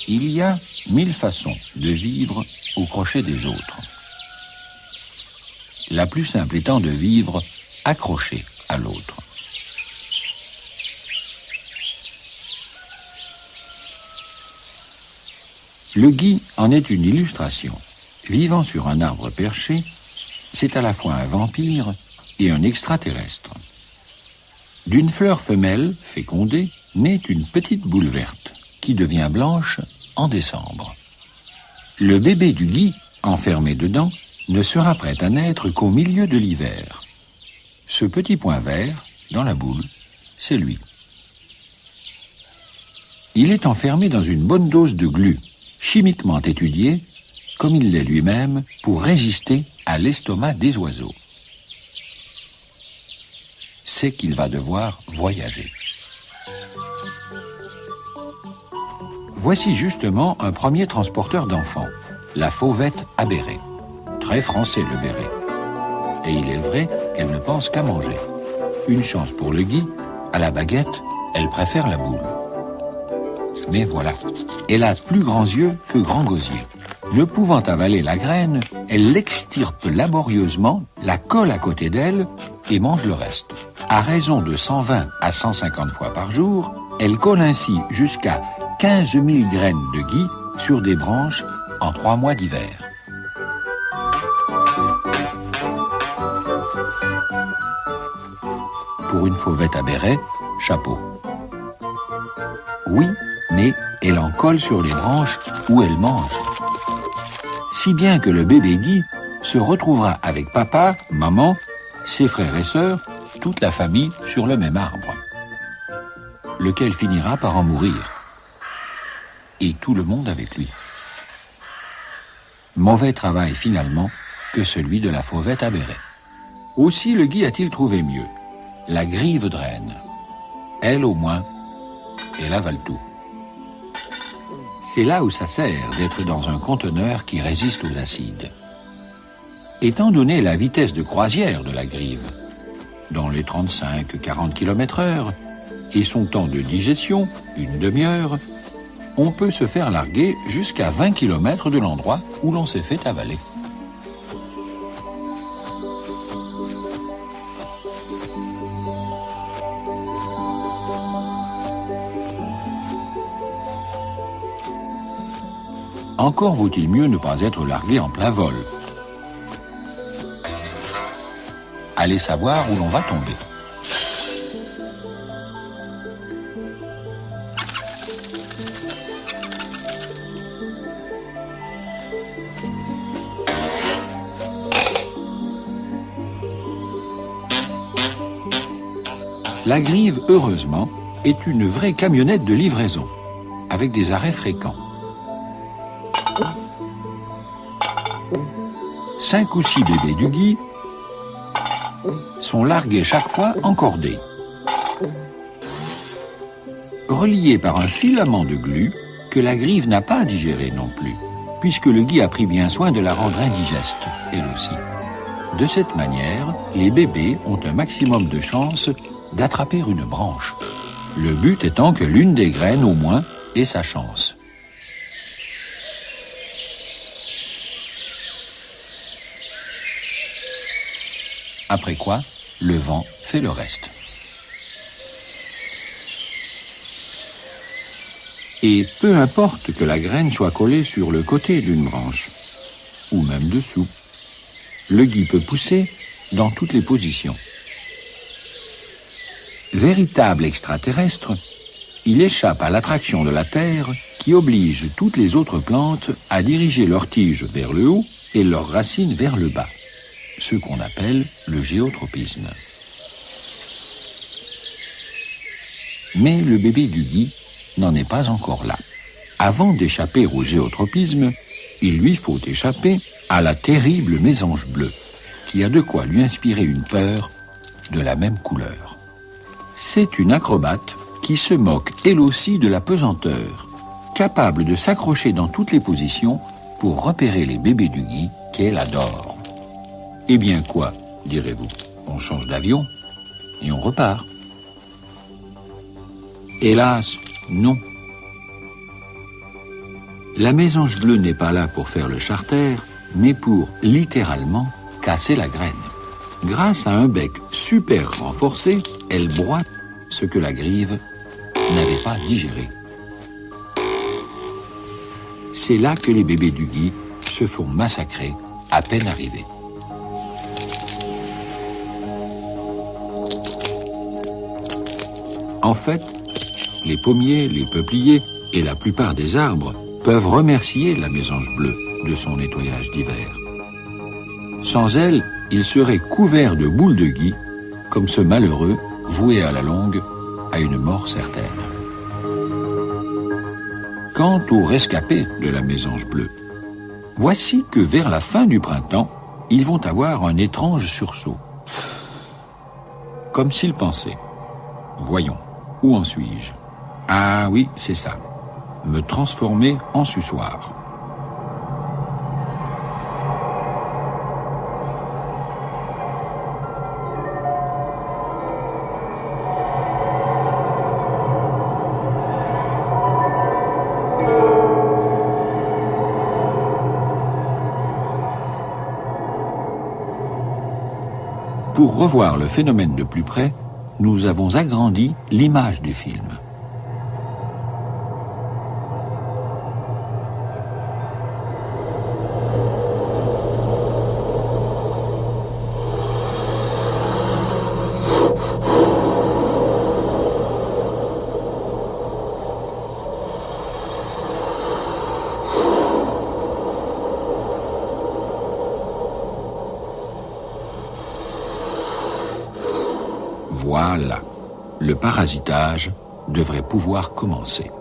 Il y a 1000 façons de vivre au crochet des autres. La plus simple étant de vivre accroché à l'autre. Le gui en est une illustration. Vivant sur un arbre perché, c'est à la fois un vampire et un extraterrestre. D'une fleur femelle fécondée naît une petite boule verte qui devient blanche en décembre. Le bébé du gui, enfermé dedans, ne sera prêt à naître qu'au milieu de l'hiver. Ce petit point vert, dans la boule, c'est lui. Il est enfermé dans une bonne dose de glu, chimiquement étudiée, comme il l'est lui-même, pour résister à l'estomac des oiseaux. C'est qu'il va devoir voyager. Voici justement un premier transporteur d'enfants, la fauvette à béret. Très français le béret. Et il est vrai qu'elle ne pense qu'à manger. Une chance pour le gui, à la baguette, elle préfère la boule. Mais voilà, elle a plus grands yeux que grand gosier. Ne pouvant avaler la graine, elle l'extirpe laborieusement, la colle à côté d'elle et mange le reste. À raison de 120 à 150 fois par jour, elle colle ainsi jusqu'à 15 000 graines de gui sur des branches en 3 mois d'hiver. Pour une fauvette à béret, chapeau. Oui, mais elle en colle sur les branches où elle mange. Si bien que le bébé gui se retrouvera avec papa, maman, ses frères et sœurs, toute la famille sur le même arbre, lequel finira par en mourir. Et tout le monde avec lui. Mauvais travail finalement que celui de la fauvette à béret. Aussi le gui a-t-il trouvé mieux, la grive de reine. Elle au moins, elle avale tout. C'est là où ça sert d'être dans un conteneur qui résiste aux acides. Étant donné la vitesse de croisière de la grive, dans les 35-40 km/h, et son temps de digestion, une demi-heure, on peut se faire larguer jusqu'à 20 km de l'endroit où l'on s'est fait avaler. Encore vaut-il mieux ne pas être largué en plein vol. Allez savoir où l'on va tomber. La grive, heureusement, est une vraie camionnette de livraison, avec des arrêts fréquents. 5 ou 6 bébés du gui sont largués chaque fois en cordée, reliés par un filament de glu que la grive n'a pas digéré non plus, puisque le gui a pris bien soin de la rendre indigeste, elle aussi. De cette manière, les bébés ont un maximum de chances d'attraper une branche, le but étant que l'une des graines au moins ait sa chance. Après quoi, le vent fait le reste. Et peu importe que la graine soit collée sur le côté d'une branche, ou même dessous, le gui peut pousser dans toutes les positions. Véritable extraterrestre, il échappe à l'attraction de la Terre qui oblige toutes les autres plantes à diriger leurs tiges vers le haut et leurs racines vers le bas, ce qu'on appelle le géotropisme. Mais le bébé du gui n'en est pas encore là. Avant d'échapper au géotropisme, il lui faut échapper à la terrible mésange bleue, qui a de quoi lui inspirer une peur de la même couleur. C'est une acrobate qui se moque elle aussi de la pesanteur, capable de s'accrocher dans toutes les positions pour repérer les bébés du gui qu'elle adore. Eh bien quoi, direz-vous, on change d'avion et on repart. Hélas, non. La mésange bleue n'est pas là pour faire le charter, mais pour, littéralement, casser la graine. Grâce à un bec super renforcé, elle broie ce que la grive n'avait pas digéré. C'est là que les bébés du gui se font massacrer à peine arrivés. En fait, les pommiers, les peupliers et la plupart des arbres peuvent remercier la mésange bleue de son nettoyage d'hiver. Sans elle, ils seraient couverts de boules de gui, comme ce malheureux voué à la longue à une mort certaine. Quant aux rescapés de la mésange bleue, voici que vers la fin du printemps, ils vont avoir un étrange sursaut. Comme s'ils pensaient, voyons, où en suis-je? Ah oui, c'est ça, me transformer en suçoir. Pour revoir le phénomène de plus près, nous avons agrandi l'image du film. Voilà, le parasitage devrait pouvoir commencer.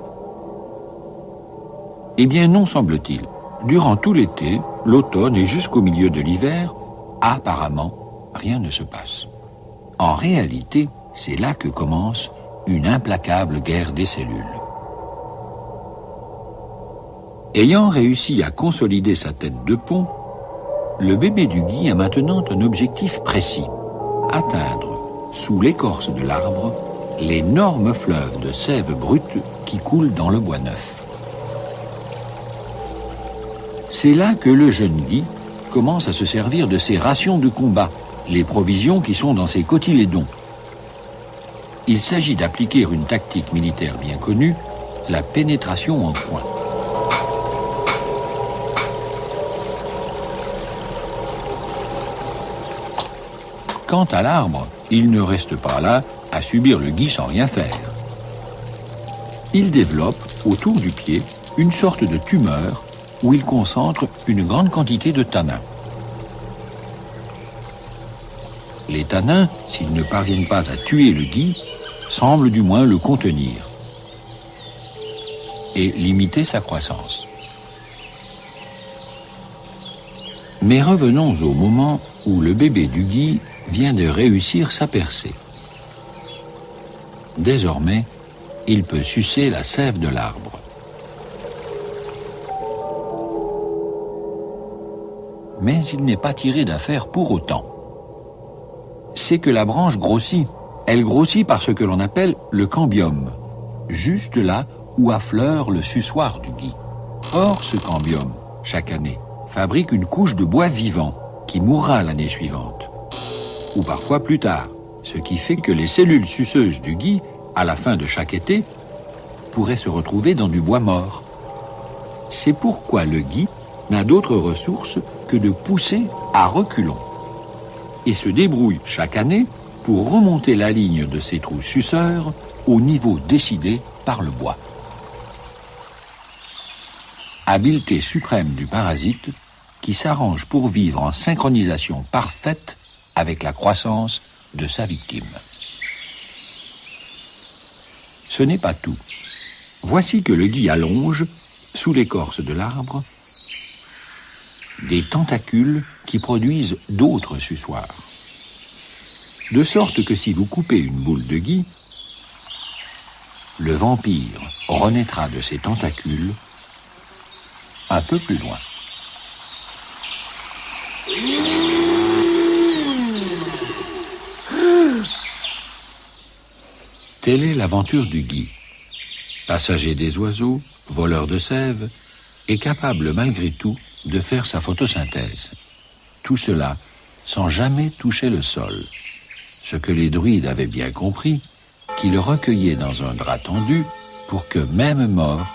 Eh bien non, semble-t-il. Durant tout l'été, l'automne et jusqu'au milieu de l'hiver, apparemment, rien ne se passe. En réalité, c'est là que commence une implacable guerre des cellules. Ayant réussi à consolider sa tête de pont, le bébé du gui a maintenant un objectif précis, atteindre sous l'écorce de l'arbre, l'énorme fleuve de sève brute qui coule dans le bois neuf. C'est là que le jeune gui commence à se servir de ses rations de combat, les provisions qui sont dans ses cotylédons. Il s'agit d'appliquer une tactique militaire bien connue, la pénétration en coin. Quant à l'arbre, il ne reste pas là à subir le gui sans rien faire. Il développe, autour du pied, une sorte de tumeur où il concentre une grande quantité de tanins. Les tanins, s'ils ne parviennent pas à tuer le gui, semblent du moins le contenir et limiter sa croissance. Mais revenons au moment où le bébé du gui vient de réussir sa percée. Désormais, il peut sucer la sève de l'arbre. Mais il n'est pas tiré d'affaire pour autant. C'est que la branche grossit. Elle grossit par ce que l'on appelle le cambium, juste là où affleure le suçoir du gui. Or, ce cambium, chaque année, fabrique une couche de bois vivant qui mourra l'année suivante, ou parfois plus tard, ce qui fait que les cellules suceuses du gui, à la fin de chaque été, pourraient se retrouver dans du bois mort. C'est pourquoi le gui n'a d'autre ressource que de pousser à reculons et se débrouille chaque année pour remonter la ligne de ses trous suceurs au niveau décidé par le bois. Habileté suprême du parasite qui s'arrange pour vivre en synchronisation parfaite avec la croissance de sa victime. Ce n'est pas tout. Voici que le gui allonge, sous l'écorce de l'arbre, des tentacules qui produisent d'autres suçoirs. De sorte que si vous coupez une boule de gui, le vampire renaîtra de ses tentacules un peu plus loin. Telle est l'aventure du gui. Passager des oiseaux, voleur de sève, est capable malgré tout de faire sa photosynthèse. Tout cela sans jamais toucher le sol. Ce que les druides avaient bien compris, qui le recueillait dans un drap tendu pour que, même mort,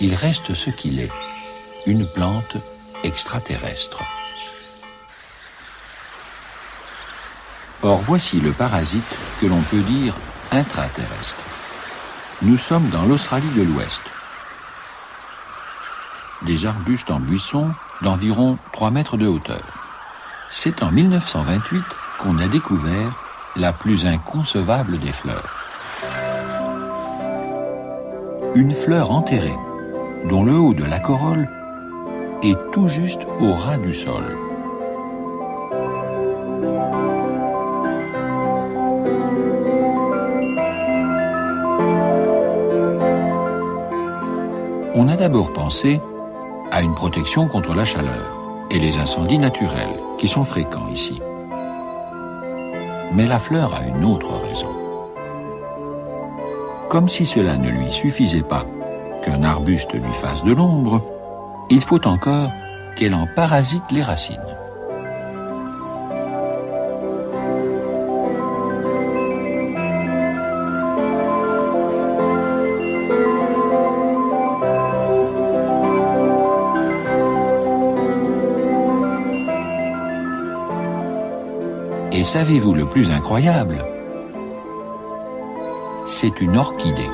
il reste ce qu'il est, une plante extraterrestre. Or voici le parasite que l'on peut dire intraterrestre. Nous sommes dans l'Australie de l'Ouest. Des arbustes en buisson d'environ 3 mètres de hauteur. C'est en 1928 qu'on a découvert la plus inconcevable des fleurs. Une fleur enterrée, dont le haut de la corolle est tout juste au ras du sol. On a d'abord pensé à une protection contre la chaleur et les incendies naturels qui sont fréquents ici. Mais la fleur a une autre raison. Comme si cela ne lui suffisait pas qu'un arbuste lui fasse de l'ombre, il faut encore qu'elle en parasite les racines. Et savez-vous le plus incroyable? C'est une orchidée.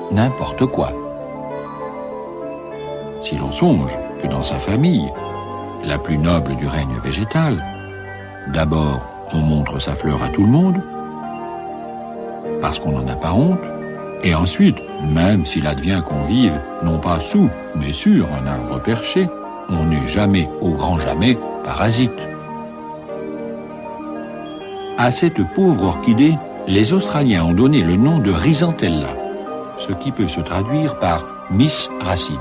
N'importe quoi. Si l'on songe que dans sa famille, la plus noble du règne végétal, d'abord on montre sa fleur à tout le monde, parce qu'on n'en a pas honte, et ensuite, même s'il advient qu'on vive, non pas sous, mais sur un arbre perché, on n'est jamais, au grand jamais, parasite. À cette pauvre orchidée, les Australiens ont donné le nom de Rhizantella, ce qui peut se traduire par Miss Racine.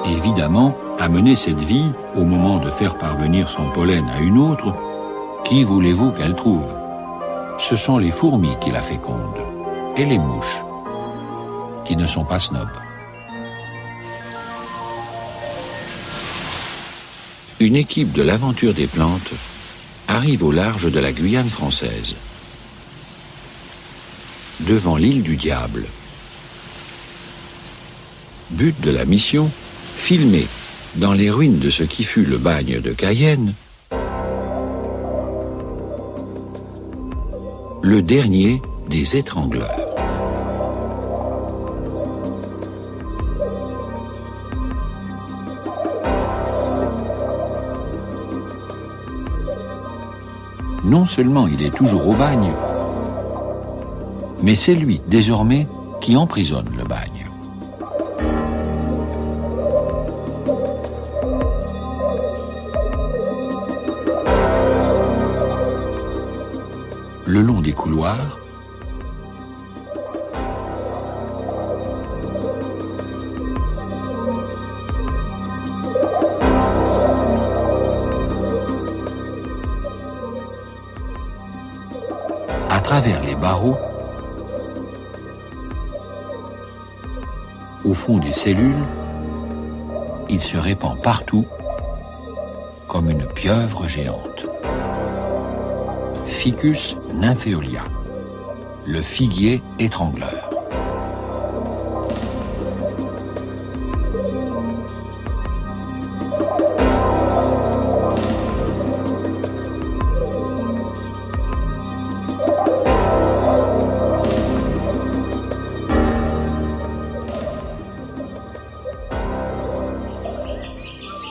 Évidemment, amener cette vie, au moment de faire parvenir son pollen à une autre, qui voulez-vous qu'elle trouve? Ce sont les fourmis qui la fécondent, et les mouches, qui ne sont pas snobs. Une équipe de l'Aventure des plantes arrive au large de la Guyane française, devant l'île du Diable. But de la mission, filmer, dans les ruines de ce qui fut le bagne de Cayenne, le dernier des étrangleurs. Non seulement il est toujours au bagne, mais c'est lui, désormais, qui emprisonne le bagne. Le long des couloirs, à travers les barreaux, au fond des cellules, il se répand partout comme une pieuvre géante. Ficus nymphaeolia, le figuier étrangleur.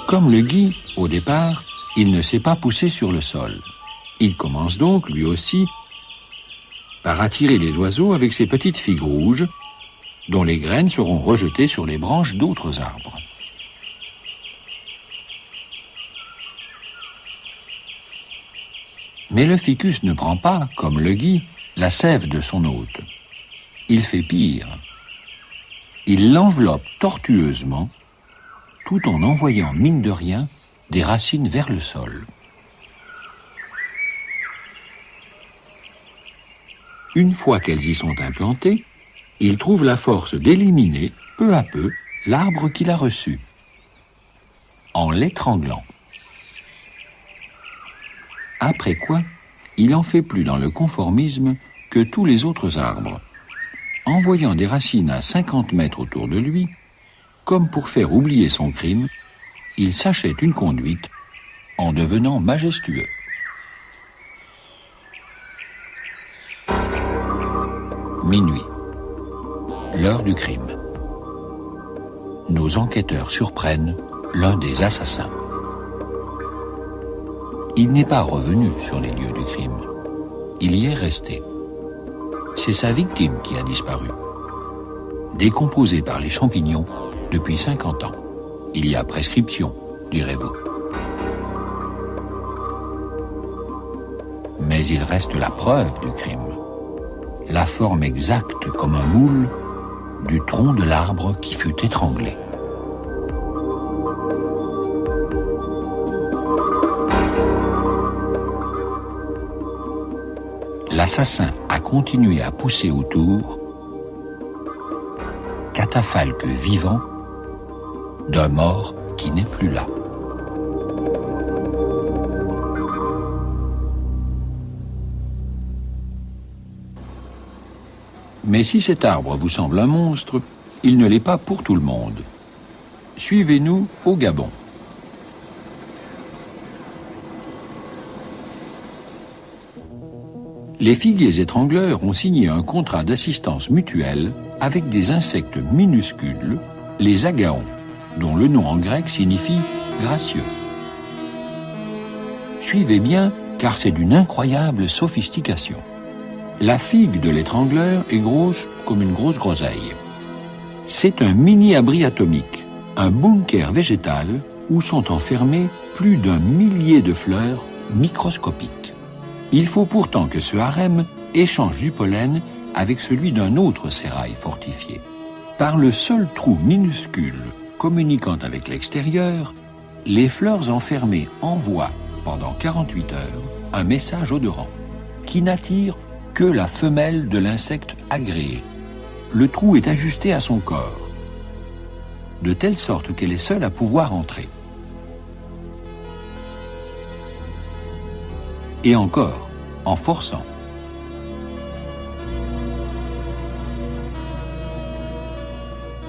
Comme le gui, au départ, il ne s'est pas poussé sur le sol. Il commence donc, lui aussi, par attirer les oiseaux avec ses petites figues rouges, dont les graines seront rejetées sur les branches d'autres arbres. Mais le ficus ne prend pas, comme le gui, la sève de son hôte. Il fait pire. Il l'enveloppe tortueusement, tout en envoyant, mine de rien, des racines vers le sol. Une fois qu'elles y sont implantées, il trouve la force d'éliminer, peu à peu, l'arbre qu'il a reçu, en l'étranglant. Après quoi, il en fait plus dans le conformisme que tous les autres arbres, envoyant des racines à 50 mètres autour de lui, comme pour faire oublier son crime, il s'achète une conduite en devenant majestueux. Minuit. L'heure du crime. Nos enquêteurs surprennent l'un des assassins. Il n'est pas revenu sur les lieux du crime. Il y est resté. C'est sa victime qui a disparu. Décomposée par les champignons depuis 50 ans. Il y a prescription, direz-vous. Mais il reste la preuve du crime. La forme exacte comme un moule du tronc de l'arbre qui fut étranglé. L'assassin a continué à pousser autour, catafalque vivant d'un mort qui n'est plus là. Mais si cet arbre vous semble un monstre, il ne l'est pas pour tout le monde. Suivez-nous au Gabon. Les figuiers étrangleurs ont signé un contrat d'assistance mutuelle avec des insectes minuscules, les agaons, dont le nom en grec signifie gracieux. Suivez bien, car c'est d'une incroyable sophistication. La figue de l'étrangleur est grosse comme une grosse groseille. C'est un mini-abri atomique, un bunker végétal où sont enfermées plus d'1 millier de fleurs microscopiques. Il faut pourtant que ce harem échange du pollen avec celui d'un autre sérail fortifié. Par le seul trou minuscule communiquant avec l'extérieur, les fleurs enfermées envoient, pendant 48 heures, un message odorant qui n'attire que la femelle de l'insecte agréé. Le trou est ajusté à son corps, de telle sorte qu'elle est seule à pouvoir entrer. Et encore, en forçant.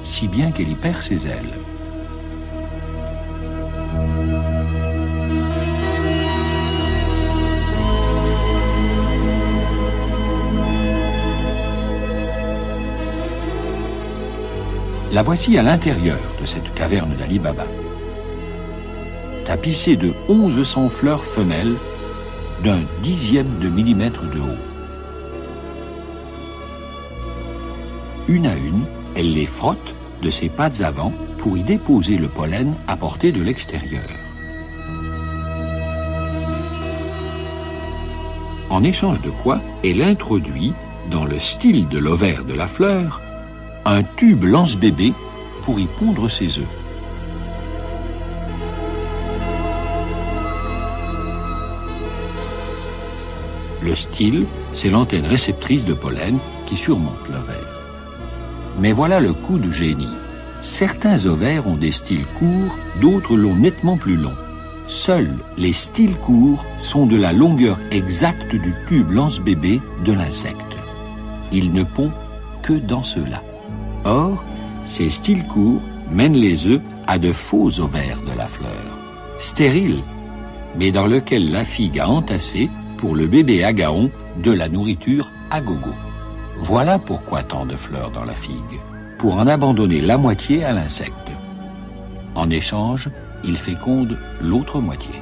Si bien qu'elle y perd ses ailes. La voici à l'intérieur de cette caverne d'Ali Baba, tapissée de 1100 fleurs femelles d'un 10e de millimètre de haut. Une à une, elle les frotte de ses pattes avant pour y déposer le pollen apporté de l'extérieur. En échange de quoi, elle introduit, dans le style de l'ovaire de la fleur, un tube lance-bébé pour y pondre ses œufs. Le style, c'est l'antenne réceptrice de pollen qui surmonte l'ovaire. Mais voilà le coup de génie. Certains ovaires ont des styles courts, d'autres l'ont nettement plus long. Seuls les styles courts sont de la longueur exacte du tube lance-bébé de l'insecte. Il ne pond que dans ceux-là. Or, ces styles courts mènent les œufs à de faux ovaires de la fleur, stériles, mais dans lesquels la figue a entassé, pour le bébé agaon, de la nourriture à gogo. Voilà pourquoi tant de fleurs dans la figue, pour en abandonner la moitié à l'insecte. En échange, il féconde l'autre moitié.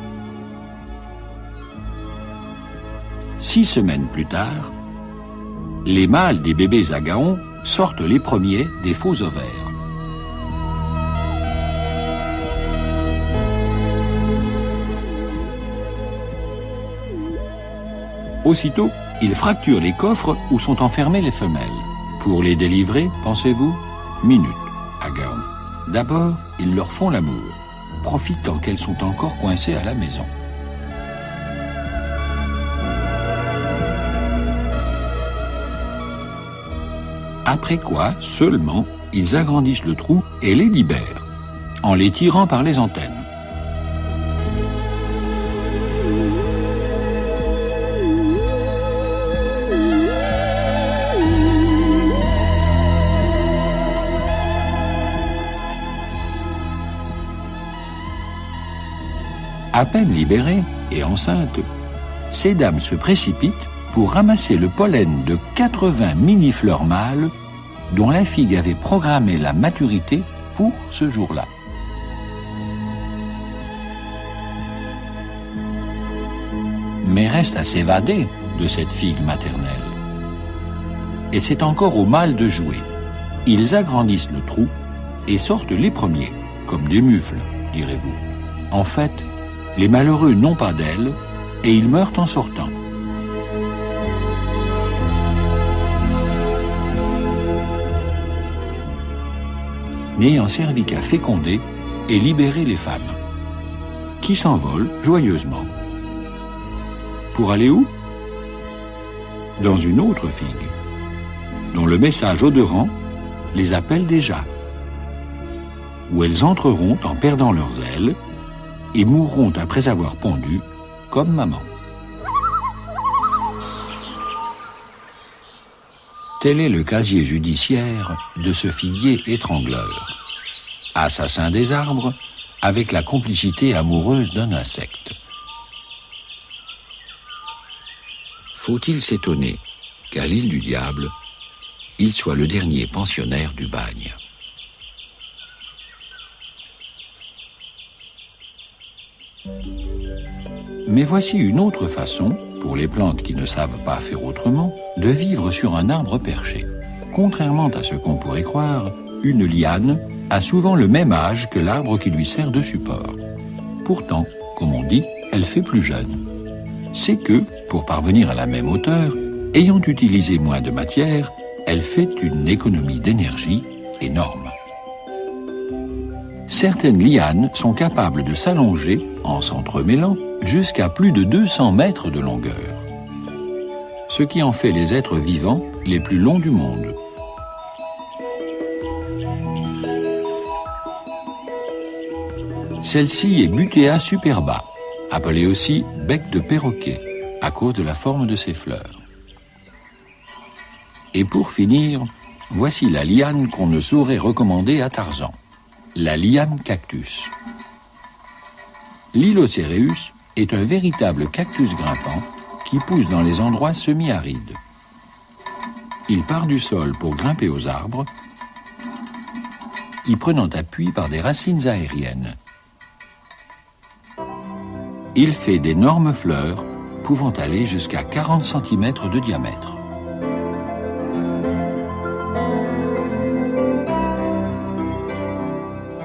6 semaines plus tard, les mâles des bébés agaons sortent les premiers des faux ovaires. Aussitôt, ils fracturent les coffres où sont enfermées les femelles. Pour les délivrer, pensez-vous, minute, agaon. D'abord, ils leur font l'amour, profitant qu'elles sont encore coincées à la maison. Après quoi, seulement, ils agrandissent le trou et les libèrent, en les tirant par les antennes. À peine libérées et enceintes, ces dames se précipitent pour ramasser le pollen de 80 mini-fleurs mâles dont la figue avait programmé la maturité pour ce jour-là. Mais reste à s'évader de cette figue maternelle. Et c'est encore aux mâles de jouer. Ils agrandissent le trou et sortent les premiers, comme des mufles, direz-vous. En fait, les malheureux n'ont pas d'ailes et ils meurent en sortant. N'ayant servi qu'à féconder et libérer les femmes, qui s'envolent joyeusement. Pour aller où? Dans une autre figue, dont le message odorant les appelle déjà, où elles entreront en perdant leurs ailes et mourront après avoir pondu, comme maman. Tel est le casier judiciaire de ce figuier étrangleur, assassin des arbres avec la complicité amoureuse d'un insecte. Faut-il s'étonner qu'à l'île du Diable, il soit le dernier pensionnaire du bagne? Mais voici une autre façon, pour les plantes qui ne savent pas faire autrement, de vivre sur un arbre perché. Contrairement à ce qu'on pourrait croire, une liane a souvent le même âge que l'arbre qui lui sert de support. Pourtant, comme on dit, elle fait plus jeune. C'est que, pour parvenir à la même hauteur, ayant utilisé moins de matière, elle fait une économie d'énergie énorme. Certaines lianes sont capables de s'allonger, en s'entremêlant, jusqu'à plus de 200 mètres de longueur, ce qui en fait les êtres vivants les plus longs du monde. Celle-ci est Butea superba, appelée aussi bec de perroquet, à cause de la forme de ses fleurs. Et pour finir, voici la liane qu'on ne saurait recommander à Tarzan, la liane cactus. L'Hylocereus est un véritable cactus grimpant qui pousse dans les endroits semi-arides. Il part du sol pour grimper aux arbres, y prenant appui par des racines aériennes. Il fait d'énormes fleurs pouvant aller jusqu'à 40 cm de diamètre.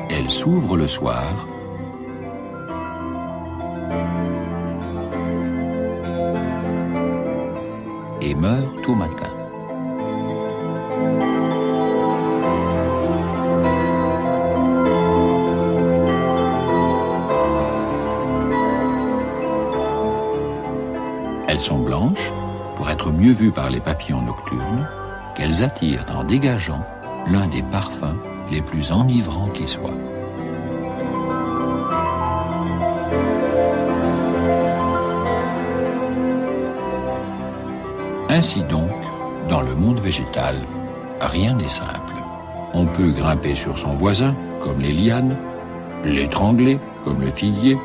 Elle s'ouvre le soir et meurt au matin. Elles sont blanches pour être mieux vues par les papillons nocturnes, qu'elles attirent en dégageant l'un des parfums les plus enivrants qui soient. Ainsi donc, dans le monde végétal, rien n'est simple. On peut grimper sur son voisin, comme les lianes, l'étrangler, comme le figuier,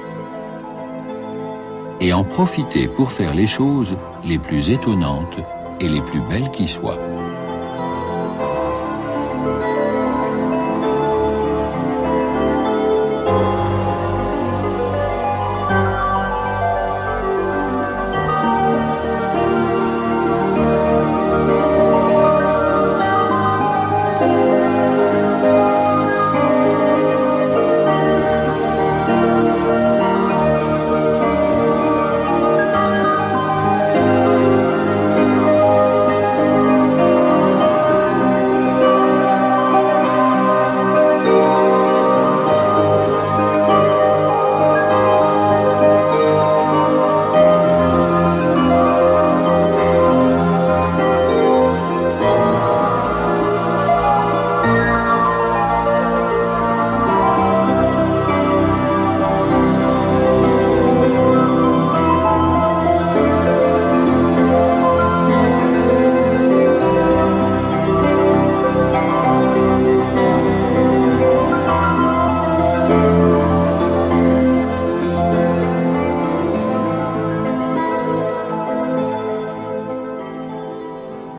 et en profiter pour faire les choses les plus étonnantes et les plus belles qui soient.